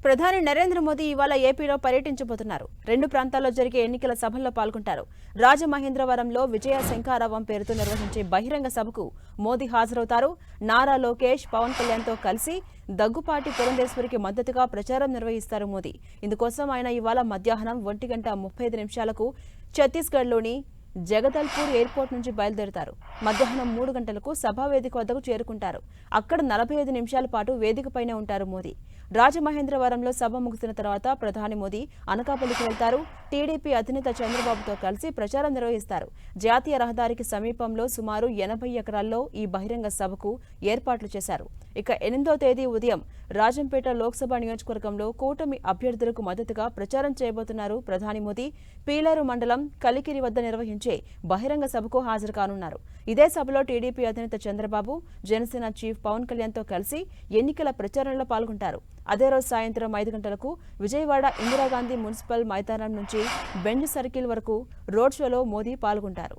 ప్రధాని నరేంద్ర మోదీ ఇవాళ ఏపీలో పర్యటించబోతున్నారు. 2 ప్రాంతాల్లో జరిగే ఎన్నికల సభల్లో పాల్గొంటారు. రాజమహేంద్రవరంలో విజయ శంఖారావం పేరుతో నిర్వహించే బహిరంగ సభకు మోదీ హాజరవుతారు. నారా లోకేష్, పవన్ కళ్యాణ్తో కలిసి దగ్గుపాటి పురంధేశ్వరికి మద్దతుగా ప్రచారం నిర్వహిస్తారు మోదీ. ఇందుకోసం ఆయన ఇవాళ మధ్యాహ్నం 1:35 ఛత్తీస్గఢ్లోని జగదల్పూర్ ఎయిర్పోర్ట్ నుంచి బయలుదేరుతారు. మధ్యాహ్నం 3 గంటలకు సభా వేదిక వద్దకు చేరుకుంటారు. అక్కడ 45 నిమిషాల పాటు వేదికపైనే ఉంటారు మోదీ. రాజమహేంద్రవరంలో సభ ముగిసిన తర్వాత ప్రధాని మోదీ అనకాపల్లికి వెళ్తారు. టీడీపీ అధినేత చంద్రబాబుతో కలిసి ప్రచారం నిర్వహిస్తారు. జాతీయ రహదారికి సమీపంలో సుమారు 80 ఎకరాల్లో ఈ బహిరంగ సభకు ఏర్పాట్లు చేశారు. ఇక 8వ తేదీ ఉదయం రాజంపేట లోక్సభ నియోజకవర్గంలో కూటమి అభ్యర్థులకు మద్దతుగా ప్రచారం చేయబోతున్నారు ప్రధాని మోదీ. పీలేరు మండలం కలికిరి వద్ద నిర్వహించే బహిరంగ సభకు హాజరు కానున్నారు. ఇదే సభలో టీడీపీ అధినేత చంద్రబాబు, జనసేన చీఫ్ పవన్ కళ్యాణ్తో కలిసి ఎన్నికల ప్రచారంలో పాల్గొంటారు. అదే రోజు సాయంత్రం 5 గంటలకు విజయవాడ ఇందిరాగాంధీ మున్సిపల్ మైదానం నుంచి బెంజ్ సర్కిల్ వరకు రోడ్ షోలో మోదీ పాల్గొంటారు.